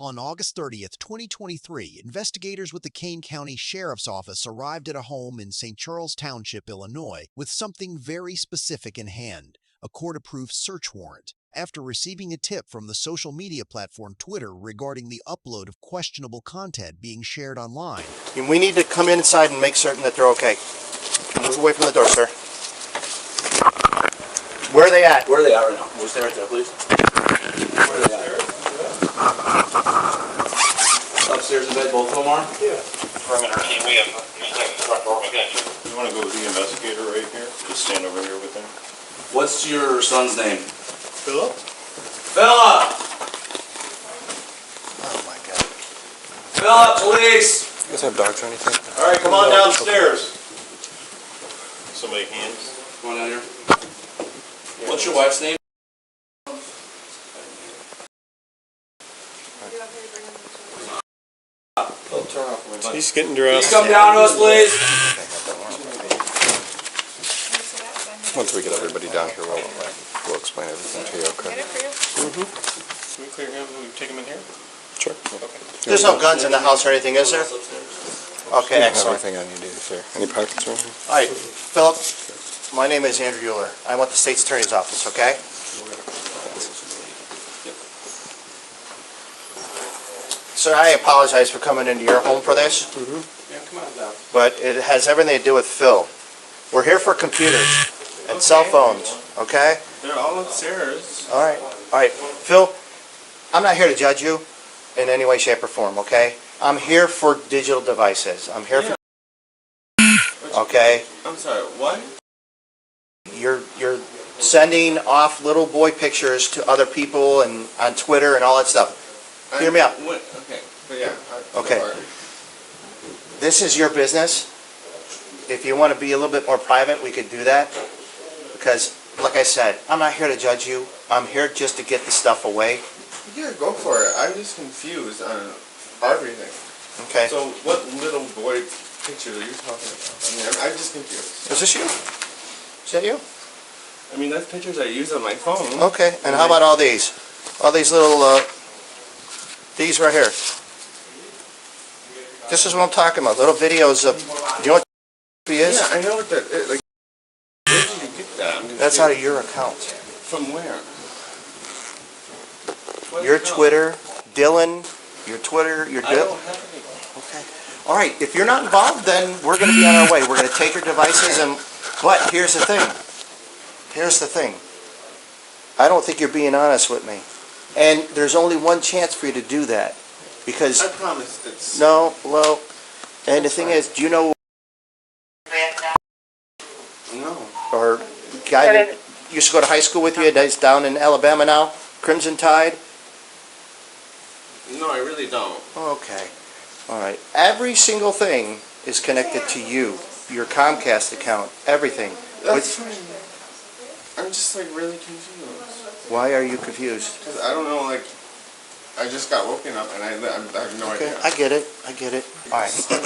On August 30th, 2023, investigators with the Kane County Sheriff's Office arrived at a home in St. Charles Township, Illinois, with something very specific in hand, a court-approved search warrant. After receiving a tip from the social media platform Twitter regarding the upload of questionable content being shared online. We need to come inside and make certain that they're okay. Move away from the door, sir. Where are they at? Where are they at right now? We'll stay right there, please. Where are they at? Upstairs in bed, both of them are? Yeah. Perimeter team, we have the front door. You want to go with the investigator right here? Just stand over here with him. What's your son's name? Philip? Philip! Oh my God. Philip, police! You guys have dogs or anything? All right, come on downstairs. Somebody hands? Come on down here. What's your wife's name? He's getting dressed. Can you come down to us, please? Once we get everybody down here, we'll explain everything to you, okay? Can we clear him? We take him in here? Sure. Okay. There's no guns in the house or anything, is there? Okay, excellent. Everything I need to do here. Any pockets or anything? All right, Philip, my name is Andrew Euler. I'm with the State's Attorney's Office, okay? Sir, I apologize for coming into your home for this, Yeah, come on down. but it has everything to do with Phil. We're here for computers and cell phones, okay? They're all upstairs. All right. Phil, I'm not here to judge you in any way, shape, or form, okay? I'm here for digital devices. I'm here for... Okay? I'm sorry, what? You're sending off little boy pictures to other people and on Twitter and all that stuff. Hear me out. Okay, but yeah. Okay. This is your business. If you want to be a little bit more private, we could do that. Because, like I said, I'm not here to judge you. I'm here just to get the stuff away. Yeah, go for it. I'm just confused on everything. Okay? So, what little boy pictures are you talking about? I mean, I'm just confused. Is this you? Is that you? I mean, that's pictures I use on my phone. Okay. And how about all these? All these little, these right here. This is what I'm talking about. Little videos of, do you know what is? Yeah, I know what that is. Like, where did you get that? I'm confused. That's out of your account. From where? What Your account? Twitter, Dylan, your Twitter, your I Dylan. don't have any. Okay. All right. If you're not involved, then we're going to be on our way. We're going to take your devices and... But here's the thing. Here's the thing. I don't think you're being honest with me. And there's only one chance for you to do that. Because... I promise it's... No, well... And the thing is, do you know... No. Or guy that used to go to high school with you that's down in Alabama now? Crimson Tide? No, I really don't. Okay. All right. Every single thing is connected to you. Your Comcast account. Everything. That's fine. I'm just like really confused. Why are you confused? Because I don't know, like, I just got woken up and I have no Okay, idea. I get it. I get it. All right. My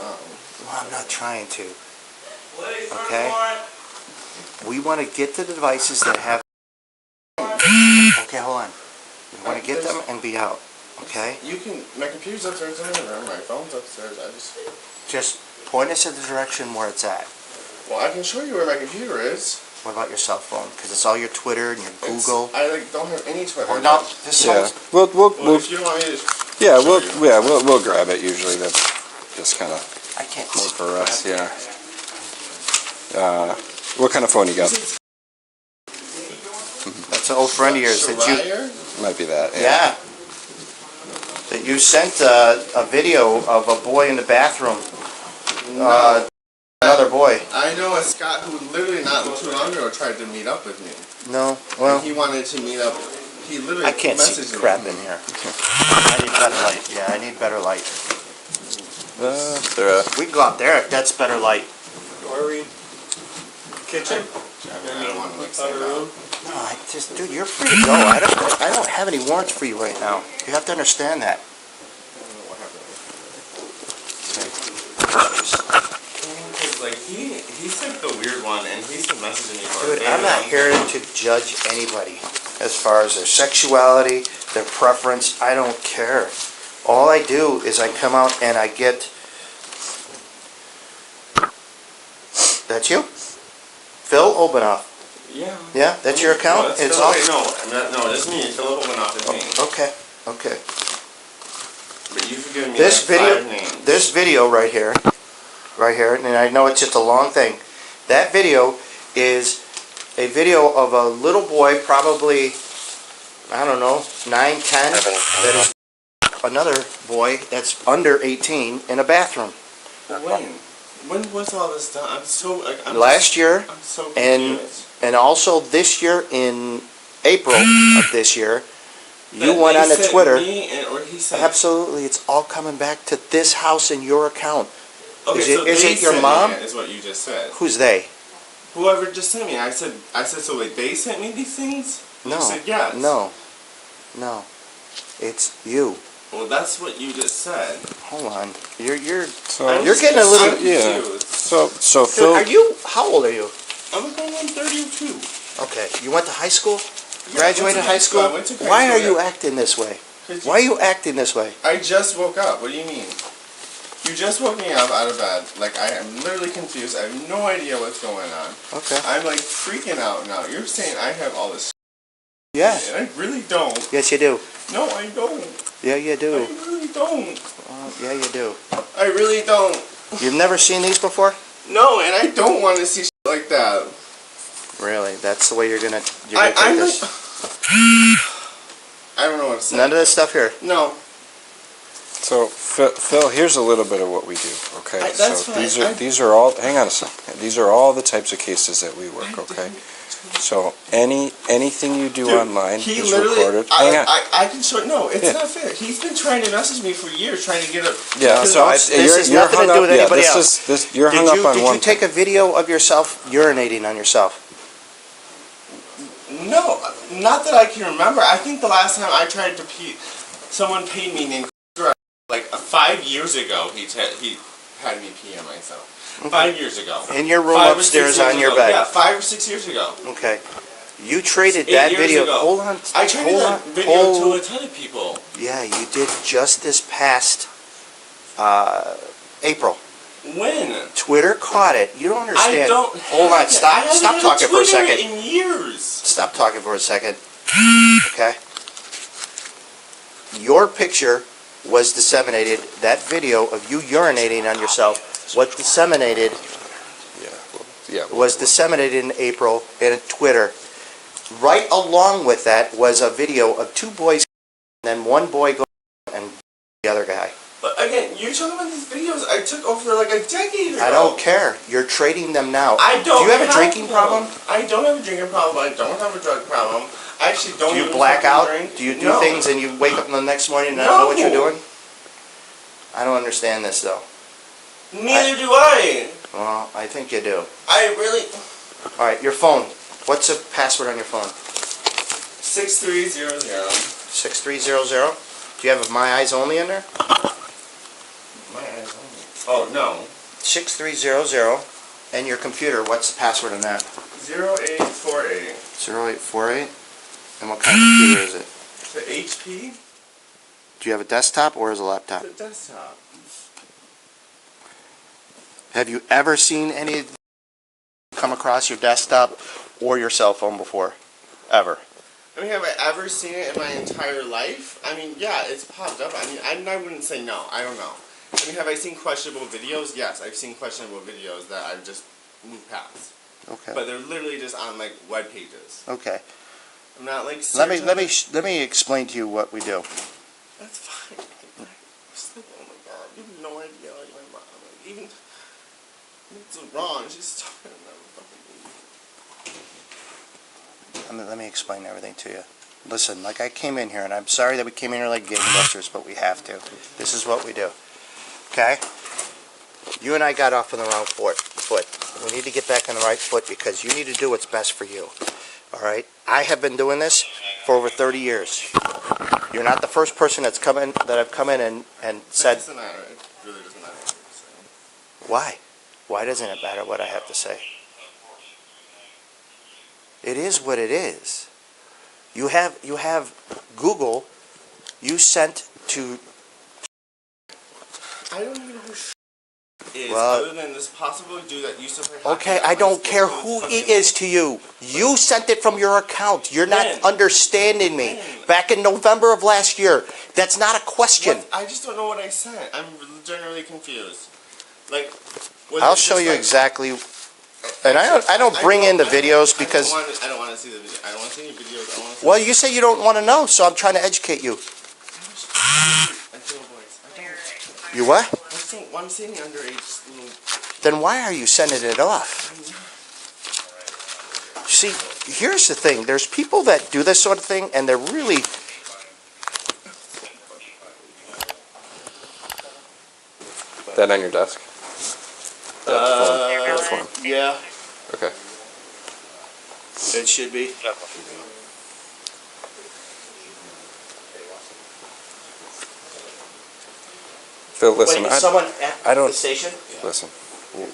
mom. Well, I'm not trying to. Okay? We want to get the devices that have... Okay, hold on. We want to get them and be out. Okay? You can, my computer's upstairs in the room, my phone's upstairs, I Just point us in the direction where it's at. well, I can show you where my computer is. What about your cell phone? Because it's all your Twitter and your Google. I like don't have any Twitter. Well, no, this Yeah. whole... Well, if you don't want me to... Yeah, we'll grab it usually. That's just kind of I can't more see. for us, yeah. What kind of phone you got? That's an old friend of yours that you... Schreier? Might be that, Yeah. That you sent a video of a boy in the bathroom. No. Another boy. I know a Scott who literally not too long ago tried to meet up with me. No, well... He wanted to meet up. He literally I can't see messaged crap me. in here. I need better light. Yeah, I need better light. We can go out there if that's better light. Where are we? Kitchen? I don't want to like stand out. No, I just, dude, you're free to go. I don't have any warrants for you right now. You have to understand that. Like he sent the weird one and he's been messaging me for Dude, I'm not here to judge anybody. as far as their sexuality, their preference. I don't care. All I do is I come out and I get... That's you? Phil Obanoff. Yeah. Yeah, that's your account? No, It's Phil, all... wait, no, it's me. Phil Obanoff is me. Okay, okay. But you've given me This like video, 5 names. this video right here, and I know it's just a long thing. That video is a video of a little boy, probably, I don't know, 9, 10, that is another boy that's under 18 in a bathroom. When? When was all this done? I'm so like Last year, I'm so and confused. and also this year in April of this year, you That went they on to sent Twitter. me or he sent. Absolutely, it's all coming back to this house and your account. Okay, is so it they your sent mom? me it, is what you just said. Who's they? Whoever just sent me. I said so. Like they sent me these things. No, You said yes. no, it's you. Well, that's what you just said. Hold on, you're So, You're getting a little- yeah. confused. so Dude, Phil, are you? How old are you? I'm going on 32. Okay, you went to high school. Yeah, Graduated I went to high school. I went to high Why school, are you yeah. acting this way? 'Cause Why are you acting this way? I just woke up. What do you mean? You just woke me up out of bed. Like, I am literally confused. I have no idea what's going on. Okay. I'm like freaking out now. You're saying I have all this Yeah. shit, and I really don't. Yes, you do. No, I don't. Yeah, you I do. really don't. Yeah, you do. I really don't. You've never seen these before? No, and I don't want to see shit like that. Really? That's the way you're gonna take I'm this? like, I don't know what to say. None of this stuff here. No. so Phil, here's a little bit of what we do. Okay, That's so fine. these are all. Hang on a second. These are all the types of cases that we work. Okay, so anything you do Dude, online he is literally, recorded. Hang on. I can show. No, it's Yeah. not fair. He's been trying to message me for years, trying to get a. Yeah, No, so this you're, has you're nothing hung to do up. with Yeah, anybody this else. is this. You're hung up on Did one. you take a video of yourself urinating on yourself? No, not that I can remember. I think the last time I tried to pee, someone paid me named like 5 years ago. He had me pee on myself. 5 years ago. In your room 5 or 6 upstairs years on your ago. bed. Yeah, 5 or 6 years ago. Okay. You traded 8 that years video. ago. Hold on. I traded hold that on, video hold- to a ton of people. Yeah, you did just this past April. When? Twitter caught it. You don't understand. I don't. Hold on. I Stop. haven't Stop had talking for a Twitter second. in years. Stop talking for a second. Okay. Your picture was disseminated. That video of you urinating on yourself was disseminated. Was disseminated in April in Twitter. Right along with that was a video of 2 boys, and then one boy going and the other guy. But again, you're talking about these videos I took over like a decade ago. I don't care. You're trading them now. I don't. Do you have a drinking one. problem? I don't have a drinking problem. I don't have a drug problem. I actually don't. Do you even black fucking out? drink. Do you do No. things and you wake up the next morning and not know what you're No. doing? I don't understand this though. Neither do I. Well, I think you do. I really. All right, your phone. What's the password on your phone? 6300. 6300. Do you have My Eyes Only in there? My eyes only. Oh no. 6300. And your computer. What's the password on that? 0848. 0848. And what kind of computer is it? The HP. Do you have a desktop or is it a laptop? The desktop. Have you ever seen any of come across your desktop or your cell phone before? Ever? I mean, have I ever seen it in my entire life? I mean, yeah, it's popped up. I mean, I wouldn't say no. I don't know. I mean, have I seen questionable videos? Yes, I've seen questionable videos that I've just moved past. Okay. But they're literally just on like web pages. Okay. I'm not like. Let me explain to you what we do. That's fine. Just like, oh my god, you have no idea. Like my mom, like, even it's wrong. She's talking about fucking. Let me explain everything to you. Listen, like I came in here, and I'm sorry that we came in here like gangbusters, but we have to. This is what we do. Okay? You and I got off on the wrong foot. We need to get back on the right foot because you need to do what's best for you. All right? I have been doing this for over 30 years. You're not the first person that I've come in and said, It doesn't matter. It really doesn't matter what you say. why? Why doesn't it matter what I have to say? It is what it is. You have Google. You sent to. I don't even know who is, Well- other than this possible dude that used to play hockey. Okay, I don't care who he is to you. You sent it from your account. You're not When? understanding me. When? Back in November of last year. That's not a question. What? I just don't know what I sent. I'm generally confused. Like, was I'll it show just you like- exactly. And I don't bring in the videos because. I don't want to see the video. I don't want to see any videos. I don't want to see. Well, you say you don't want to know, so I'm trying to educate you. I feel a voice. I don't. You what? I just don't want to see any underage little. Then why are you sending it off? See, here's the thing. There's people that do this sort of thing, and they're really. That on your desk? The form. Yeah, Okay. it should be. Phil, listen, Wait, is someone at I don't- the station? listen,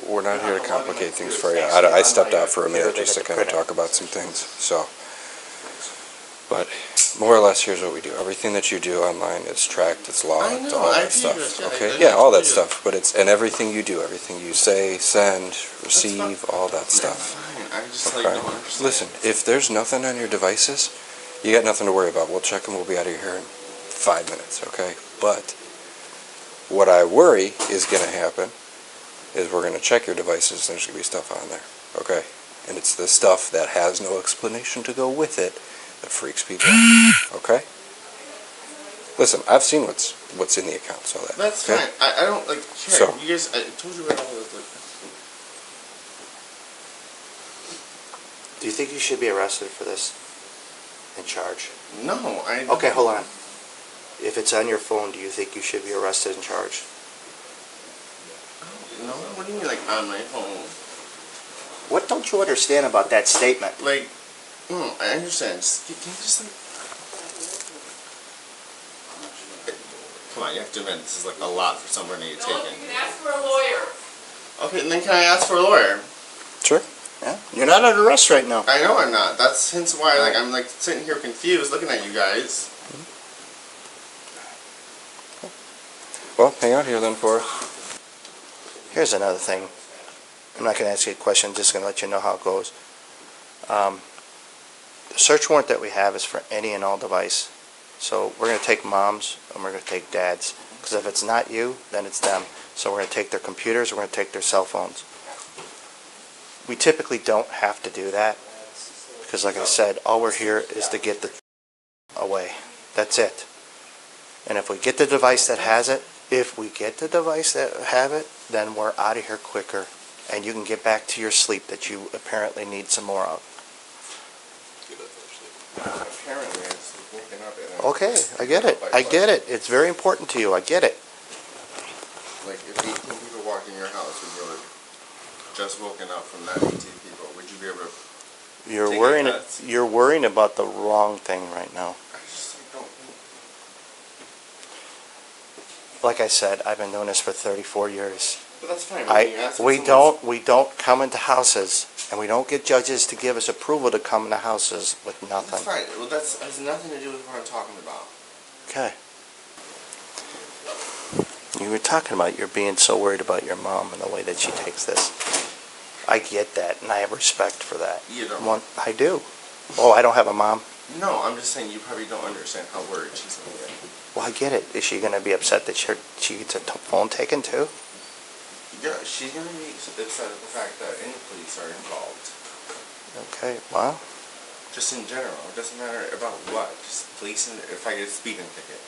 we're not here to complicate things for you. I stepped out for a minute just to kind of talk about some things, so. But more or less, here's what we do. Everything that you do online, it's tracked, it's logged, I know, all I that figured, stuff. yeah, Okay, I yeah, all that figured. stuff. But it's, and everything you do, everything you say, send, receive, all that stuff. Fine. I just like Okay. don't understand. Listen, if there's nothing on your devices, you got nothing to worry about. We'll check and we'll be out of here in 5 minutes, okay? But what I worry is going to happen is we're going to check your devices and there's going to be stuff on there, okay? And it's the stuff that has no explanation to go with it that freaks people out, okay? Listen, I've seen what's in the account, so that. That's okay? fine. I don't like care. So- You guys, I told you right all this. Like, Do you think you should be arrested for this? And charged? no, I. Okay, hold on. If it's on your phone, do you think you should be arrested and charged? No, what do you mean like on my phone? What don't you understand about that statement? Like, no, I understand. Just, can you just like. Come on, you have to admit this is like a lot for someone to get No, taken. you can ask for a lawyer. Okay, and then can I ask for a lawyer? Sure. Yeah? You're not under arrest right now. I know I'm not. That's hence why like I'm like sitting here confused looking at you guys. Well, hang out here then for us. Here's another thing. I'm not going to ask you a question, I'm just going to let you know how it goes. The search warrant that we have is for any and all device. So we're going to take moms and we're going to take dads. Because if it's not you, then it's them. So we're going to take their computers, we're going to take their cell phones. We typically don't have to do that. Because like I said, all we're here is to get the away. That's it. And if we get the device that has it, then we're out of here quicker, and you can get back to your sleep that you apparently need some more of. Apparently, I was waking up and Okay, I get it. I get it. It's very important to you. I get it. like if 18 people walked in your house and you were just woken up from that 18 people, would you be able to? You're Take worrying. your meds. You're worrying about the wrong thing right now. I just like, don't. Like I said, I've been doing this for 34 years. But that's fine. When you ask We for someone's- don't come into houses, and we don't get judges to give us approval to come into houses with That's nothing. fine. Well, that has nothing to do with what I'm talking about. Okay. You were talking about you're being so worried about your mom and the way that she takes this. I get that, and I have respect for that. You don't. I do. Oh, I don't have a mom? No, I'm just saying you probably don't understand how worried she's gonna get. Well, I get it. Is she going to be upset that she gets her phone taken too? Yeah, she's gonna be upset at the fact that any police are involved. Okay, well, Just in general, it doesn't matter about what. Just police, and if I get a speeding ticket,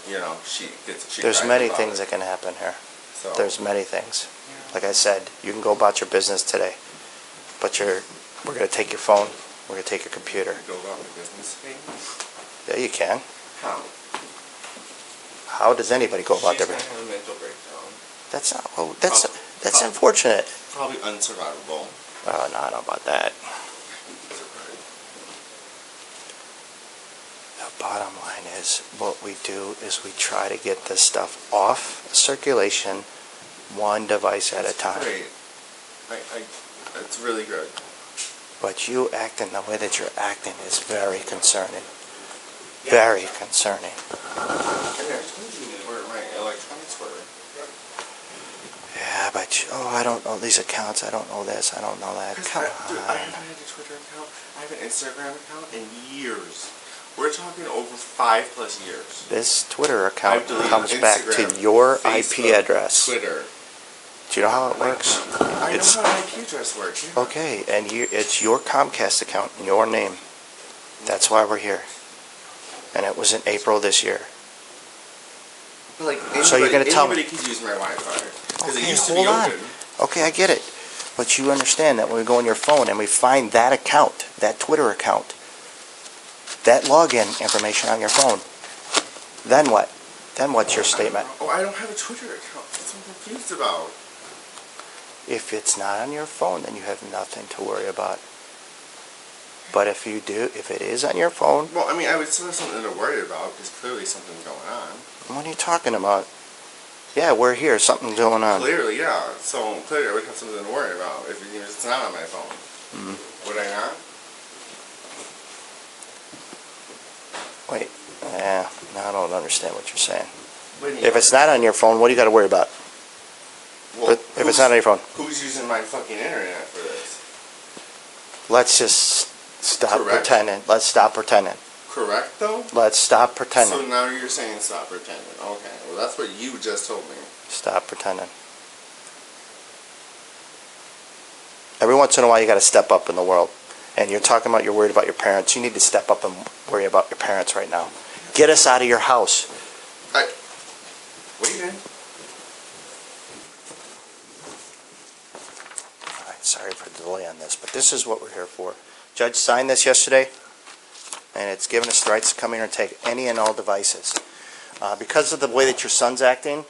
you know, she there's cries many about things it. that can happen here. So There's many things. Like I said, you can go about your business today, but we're going to take your phone, we're going to take your computer. go about my business thing. Yeah, you can. How? How does anybody go about She's their gonna have a mental breakdown. That's not. Oh, that's Probably. unfortunate. Probably unsurvivable. Oh, no, I don't know about that. The bottom line is, what we do is we try to get this stuff off circulation, one device at a time. Great. It's really good. But you acting the way that you're acting is very concerning. Very concerning. I told you where my electronics were. Yeah, but I don't know these accounts. I don't know this. I don't know that. Come Dude, on. I haven't had a Twitter account. I have an Instagram account in years. We're talking over 5+ years. This Twitter account I've deleted comes back to Instagram, your Facebook, IP address. Twitter. Do you know how it works? I It's know how an IP address works. Yeah. okay, and it's your Comcast account in your name. That's why we're here. And it was in April this year. But like So you're gonna tell me- anybody could use my Wi-Fi because Okay, it used to hold be on. open. Okay, I get it. But you understand that when we go on your phone and we find that account, that Twitter account, that login information on your phone, then what? Then what's your statement? Oh, I don't have a Twitter account. That's what I'm confused about. If it's not on your phone, then you have nothing to worry about. But if you do, if it is on your phone, Well, I mean, I would still have something to worry about because clearly something's going on. what are you talking about? Yeah, we're here. Something's going on. Clearly, yeah. So clearly, I would have something to worry about if it's not on my phone. Would I not? Wait, no, I don't understand what you're saying. What do you If mean? it's not on your phone, what do you got to worry about? Well, If it's not on your phone, who's using my fucking internet for this? let's just stop Correct. pretending. Let's stop pretending. Correct, though. Let's stop pretending. So now you're saying stop pretending. Okay. Well, that's what you just told me. Stop pretending. Every once in a while, you got to step up in the world. And you're talking about you're worried about your parents. You need to step up and worry about your parents right now. Get us out of your house. What are you doing? All right, sorry for the delay on this, but this is what we're here for. Judge signed this yesterday, and it's given us the rights to come here and take any and all devices. Because of the way that your son's acting,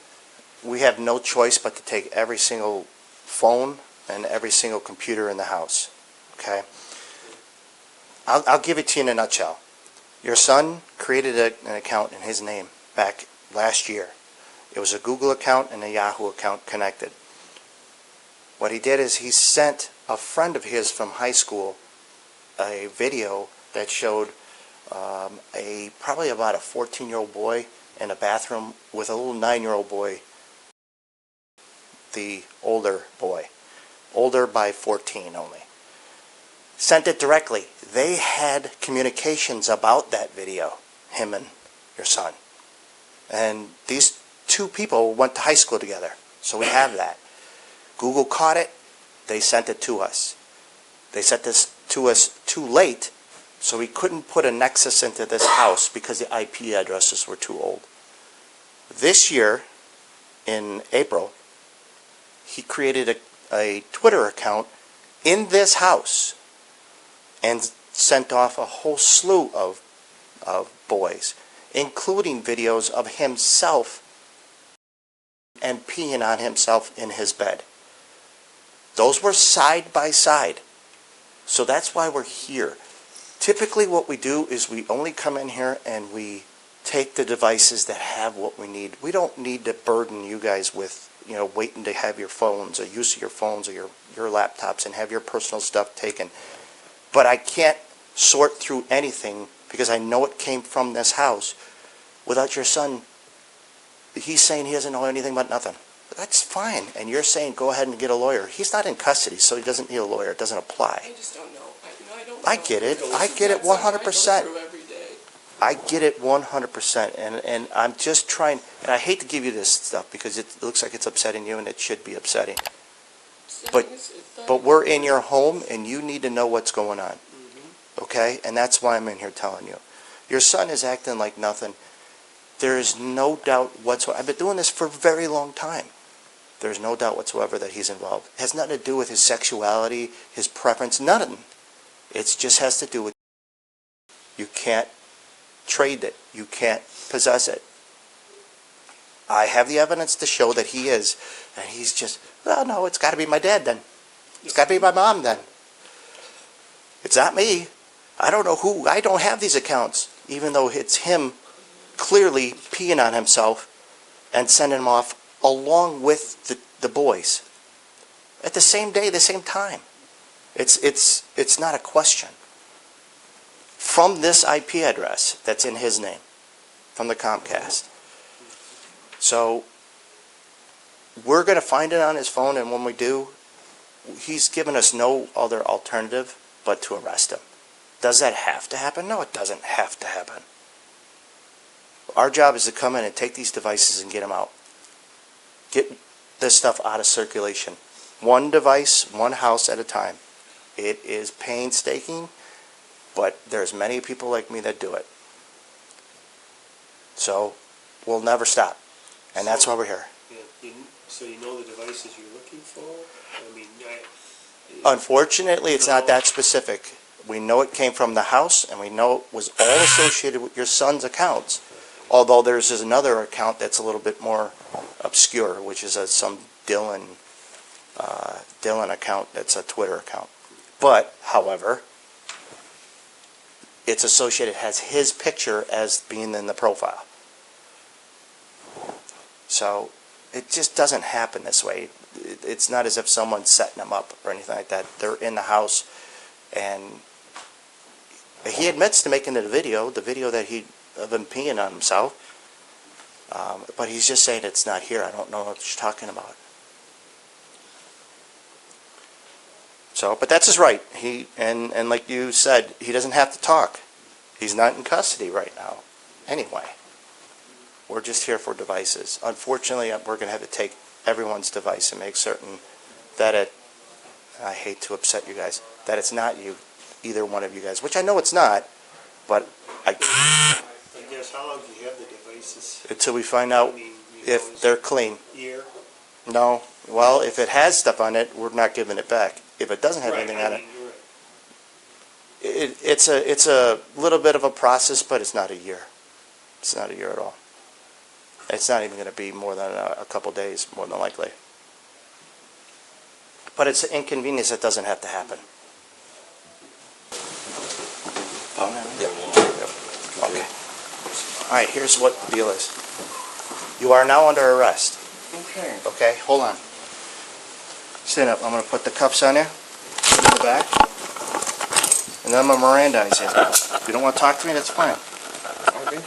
we have no choice but to take every single phone and every single computer in the house. Okay? I'll give it to you in a nutshell. Your son created an account in his name back last year. It was a Google account and a Yahoo account connected. What he did is he sent a friend of his from high school a video that showed probably about a 14-year-old boy in a bathroom with a little 9-year-old boy, the older boy, older by 14 only. Sent it directly. They had communications about that video, him and your son. And these two people went to high school together, so we have that. Google caught it. They sent it to us. They sent this to us too late, so we couldn't put a nexus into this house because the IP addresses were too old. This year, in April, he created a Twitter account in this house and sent off a whole slew of boys, including videos of himself and peeing on himself in his bed. Those were side by side. So that's why we're here. Typically what we do is we only come in here and we take the devices that have what we need. We don't need to burden you guys with, waiting to have your phones or use of your phones or your laptops and have your personal stuff taken. But I can't sort through anything because I know it came from this house without your son. He's saying he doesn't know anything about nothing. That's fine. And you're saying go ahead and get a lawyer. He's not in custody, so he doesn't need a lawyer. It doesn't apply. I just don't know. I don't know. I get it. I get it 100%. I go through every day. I get it 100%. And I'm just trying, and I hate to give you this stuff because it looks like it's upsetting you and it should be upsetting. But we're in your home and you need to know what's going on. Okay? And that's why I'm in here telling you. Your son is acting like nothing. There is no doubt whatsoever. I've been doing this for a very long time. There's no doubt whatsoever that he's involved. It has nothing to do with his sexuality, his preference, nothing. It just has to do with you can't trade it. You can't possess it. I have the evidence to show that he is. And he's just, well, no, it's got to be my dad then. It's got to be my mom then. It's not me. I don't know who. I don't have these accounts, even though it's him clearly peeing on himself and sending them off along with the boys at the same day, the same time. It's not a question. From this IP address that's in his name, from the Comcast. So we're going to find it on his phone, and when we do, he's given us no other alternative but to arrest him. Does that have to happen? No, it doesn't have to happen. Our job is to come in and take these devices and get them out. Get this stuff out of circulation. One device, one house at a time. It is painstaking, but there's many people like me that do it. So we'll never stop, and that's why we're here. Yeah, so you know the devices you're looking for? I mean, Unfortunately, it's not that specific. We know it came from the house, and we know it was all associated with your son's accounts. Although there's another account that's a little bit more obscure, which is some Dylan account. That's a Twitter account. But, however, it's associated, has his picture as being in the profile. So it just doesn't happen this way. It's not as if someone's setting them up or anything like that. They're in the house, and he admits to making the video that he of him peeing on himself. But he's just saying it's not here. I don't know what you're talking about. So, but that's his right. And like you said, he doesn't have to talk. He's not in custody right now. Anyway, we're just here for devices. Unfortunately, we're going to have to take everyone's device and make certain that I hate to upset you guys, that it's not you, either one of you guys, which I know it's not, but I guess how long do you have the devices? until we find out if they're clean. Year? No. Well, if it has stuff on it, we're not giving it back. If it doesn't have anything on it, it's a little bit of a process, but it's not a year. It's not a year at all. It's not even going to be more than a couple days, more than likely. But it's an inconvenience that doesn't have to happen. Okay. All right, here's what the deal is. You are now under arrest. Okay. Okay, hold on. Stand up. I'm going to put the cuffs on you in the back. And then I'm going to Mirandize you. If you don't want to talk to me, that's fine. Okay.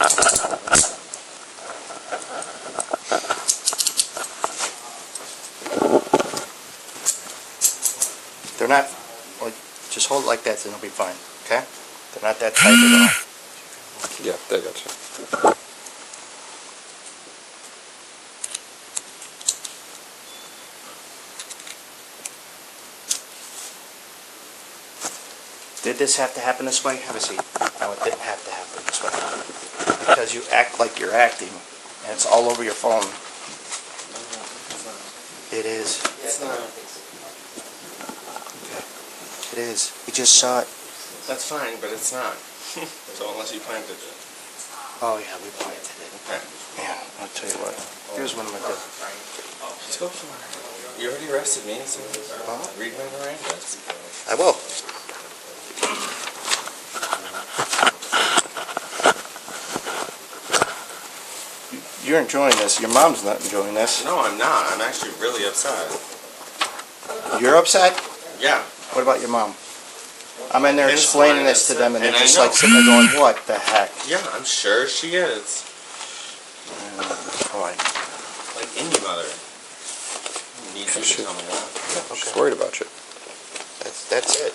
They're not, well, just hold it like that, then it'll be fine, okay? They're not that tight at all. Yeah, I got you. Did this have to happen this way? Have a seat. No, it didn't have to happen this way. Because you act like you're acting, and it's all over your phone. It is. It's not. It is. We just saw it. That's fine, but it's not. So unless you planted it. Oh, yeah, we planted it. Okay. Yeah, I'll tell you what. Here's one of my good. Just go for it. You already arrested me, so read my Miranda. I will. You're enjoying this. Your mom's not enjoying this. No, I'm not. I'm actually really upset. You're upset? Yeah. What about your mom? I'm in there And explaining so this to them, and they're and I just know. like sitting there going, what the heck? Yeah, I'm sure she is. Boy. Like any mother. Needs you to tell me that. I'm just worried about you. That's it.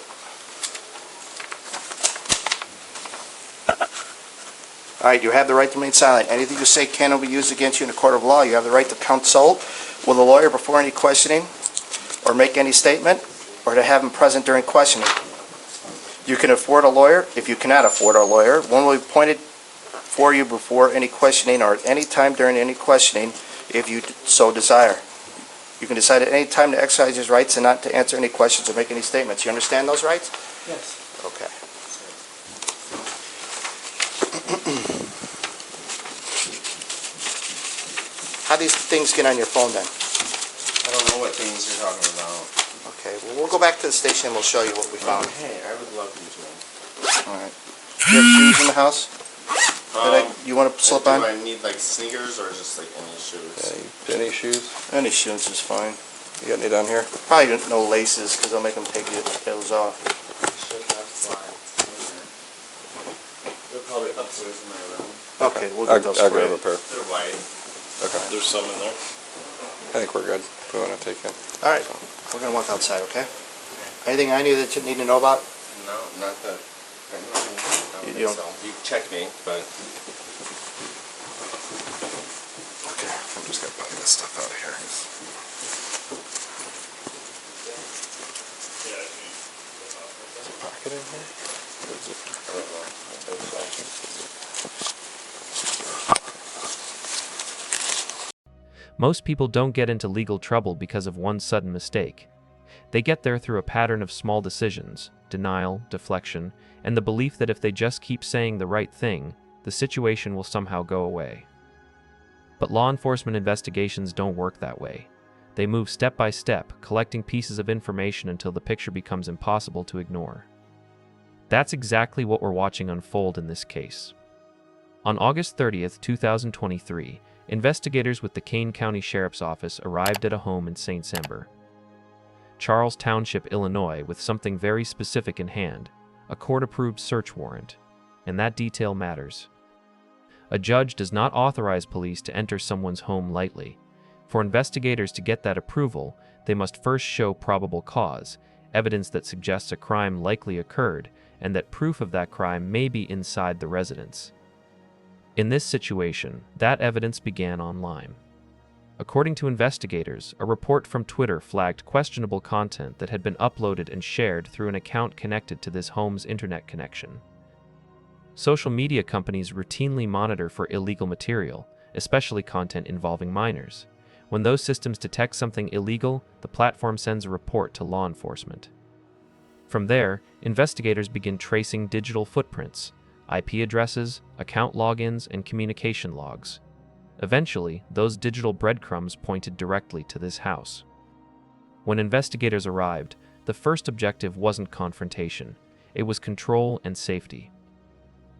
All right, you have the right to remain silent. Anything you say cannot be used against you in a court of law. You have the right to consult with a lawyer before any questioning or make any statement or to have him present during questioning. You can afford a lawyer. If you cannot afford a lawyer, one will be appointed for you before any questioning or at any time during any questioning if you so desire. You can decide at any time to exercise your rights and not to answer any questions or make any statements. You understand those rights? Yes. Okay. How these things get on your phone then? I don't know what things you're talking about. Okay, well, we'll go back to the station and we'll show you what we found. Hey, I would love you to. All right. Do you have shoes in the house? You want to slip on? Do I need like sneakers or just like any shoes? Any shoes? Any shoes is fine. You got any down here? Probably no laces, because I'll make them take those off. They're probably upstairs in my room. Okay, we'll I'll get those grab for you. a pair. They're white. Okay. There's some in there. I think we're good. We want to take in. All right, we're gonna walk outside, okay? Anything I need that you need to know about? No, not that. I don't You think don't- so. You checked me, but Okay, I'm just gonna put this stuff out of here. Is a pocket in here? Or is it- I don't know. I think so. Most people don't get into legal trouble because of one sudden mistake. They get there through a pattern of small decisions, denial, deflection, and the belief that if they just keep saying the right thing, the situation will somehow go away. But law enforcement investigations don't work that way. They move step by step, collecting pieces of information until the picture becomes impossible to ignore. That's exactly what we're watching unfold in this case. On August 30th, 2023, investigators with the Kane County Sheriff's Office arrived at a home in St. Sember, Charles Township, Illinois, with something very specific in hand, a court-approved search warrant. And that detail matters. A judge does not authorize police to enter someone's home lightly. For investigators to get that approval, they must first show probable cause, evidence that suggests a crime likely occurred, and that proof of that crime may be inside the residence. In this situation, that evidence began online. According to investigators, a report from Twitter flagged questionable content that had been uploaded and shared through an account connected to this home's internet connection. Social media companies routinely monitor for illegal material, especially content involving minors. When those systems detect something illegal, the platform sends a report to law enforcement. From there, investigators begin tracing digital footprints, IP addresses, account logins, and communication logs. Eventually, those digital breadcrumbs pointed directly to this house. When investigators arrived, the first objective wasn't confrontation. It was control and safety.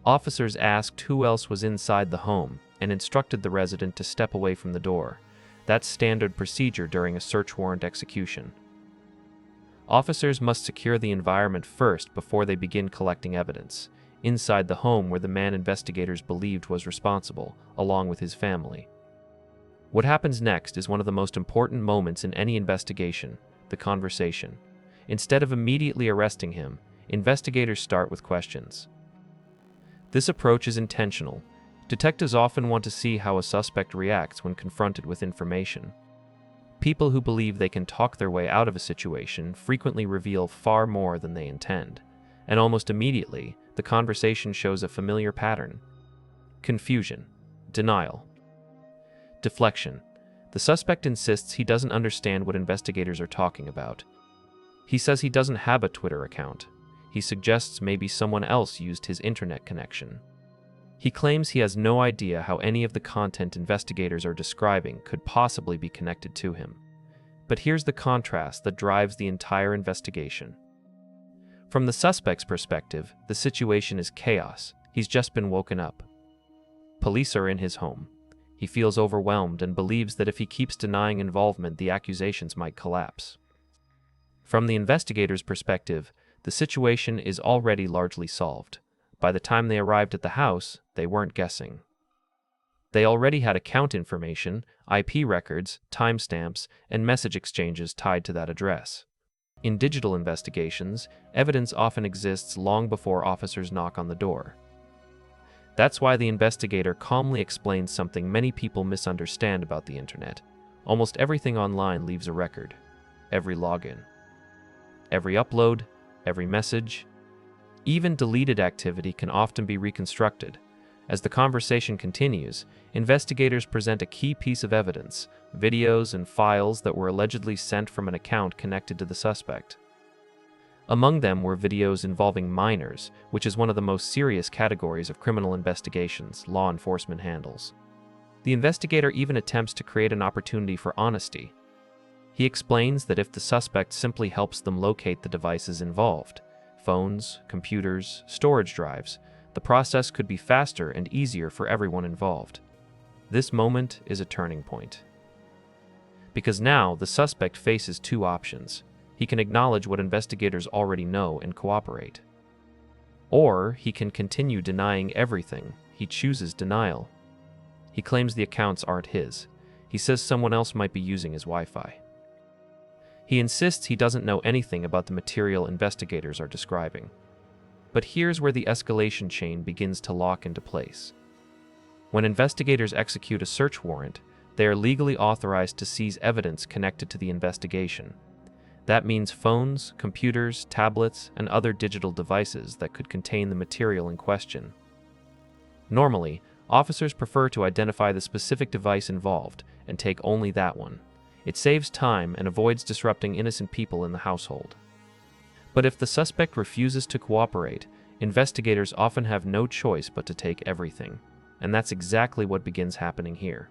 Officers asked who else was inside the home and instructed the resident to step away from the door. That's standard procedure during a search warrant execution. Officers must secure the environment first before they begin collecting evidence. Inside the home where the man investigators believed was responsible, along with his family. What happens next is one of the most important moments in any investigation, the conversation. Instead of immediately arresting him, investigators start with questions. This approach is intentional. Detectives often want to see how a suspect reacts when confronted with information. People who believe they can talk their way out of a situation frequently reveal far more than they intend, and almost immediately, the conversation shows a familiar pattern. Confusion, denial, deflection. The suspect insists he doesn't understand what investigators are talking about. He says he doesn't have a Twitter account. He suggests maybe someone else used his internet connection. He claims he has no idea how any of the content investigators are describing could possibly be connected to him. But here's the contrast that drives the entire investigation. From the suspect's perspective, the situation is chaos. He's just been woken up. Police are in his home. He feels overwhelmed and believes that if he keeps denying involvement, the accusations might collapse. From the investigator's perspective, the situation is already largely solved. By the time they arrived at the house, they weren't guessing. They already had account information, IP records, timestamps, and message exchanges tied to that address. In digital investigations, evidence often exists long before officers knock on the door. That's why the investigator calmly explains something many people misunderstand about the internet. Almost everything online leaves a record. Every login. Every upload, every message. Even deleted activity can often be reconstructed. As the conversation continues, investigators present a key piece of evidence, videos and files that were allegedly sent from an account connected to the suspect. Among them were videos involving minors, which is one of the most serious categories of criminal investigations law enforcement handles. The investigator even attempts to create an opportunity for honesty. He explains that if the suspect simply helps them locate the devices involved, phones, computers, storage drives, the process could be faster and easier for everyone involved. This moment is a turning point. Because now the suspect faces two options. He can acknowledge what investigators already know and cooperate. Or he can continue denying everything. He chooses denial. He claims the accounts aren't his. He says someone else might be using his Wi-Fi. He insists he doesn't know anything about the material investigators are describing. But here's where the escalation chain begins to lock into place. When investigators execute a search warrant, they are legally authorized to seize evidence connected to the investigation. That means phones, computers, tablets, and other digital devices that could contain the material in question. Normally, officers prefer to identify the specific device involved and take only that one. It saves time and avoids disrupting innocent people in the household. But if the suspect refuses to cooperate, investigators often have no choice but to take everything, and that's exactly what begins happening here.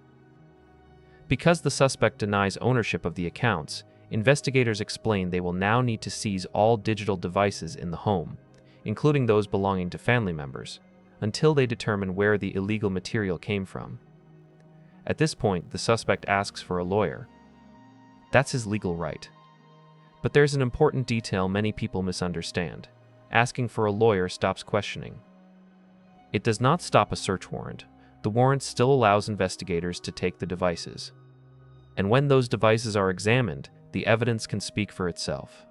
Because the suspect denies ownership of the accounts, investigators explain they will now need to seize all digital devices in the home, including those belonging to family members, until they determine where the illegal material came from. At this point, the suspect asks for a lawyer. That's his legal right. But there's an important detail many people misunderstand. Asking for a lawyer stops questioning. It does not stop a search warrant. The warrant still allows investigators to take the devices. And when those devices are examined, the evidence can speak for itself.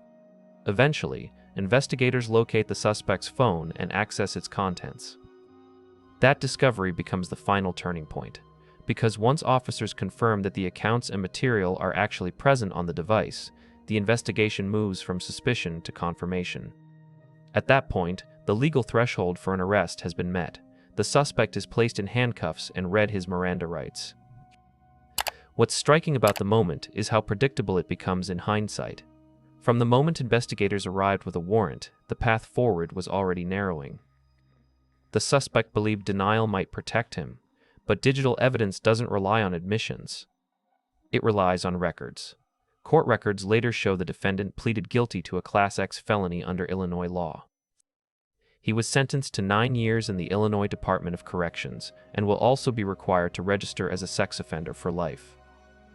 Eventually, investigators locate the suspect's phone and access its contents. That discovery becomes the final turning point, because once officers confirm that the accounts and material are actually present on the device, the investigation moves from suspicion to confirmation. At that point, the legal threshold for an arrest has been met. The suspect is placed in handcuffs and read his Miranda rights. What's striking about the moment is how predictable it becomes in hindsight. From the moment investigators arrived with a warrant, the path forward was already narrowing. The suspect believed denial might protect him, but digital evidence doesn't rely on admissions. It relies on records. Court records later show the defendant pleaded guilty to a Class X felony under Illinois law. He was sentenced to 9 years in the Illinois Department of Corrections and will also be required to register as a sex offender for life.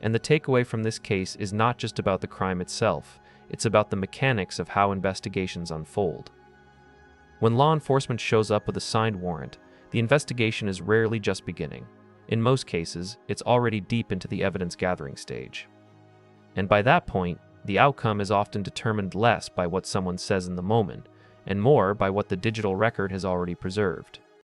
And the takeaway from this case is not just about the crime itself, it's about the mechanics of how investigations unfold. When law enforcement shows up with a signed warrant, the investigation is rarely just beginning. In most cases, it's already deep into the evidence-gathering stage. And by that point, the outcome is often determined less by what someone says in the moment, and more by what the digital record has already preserved.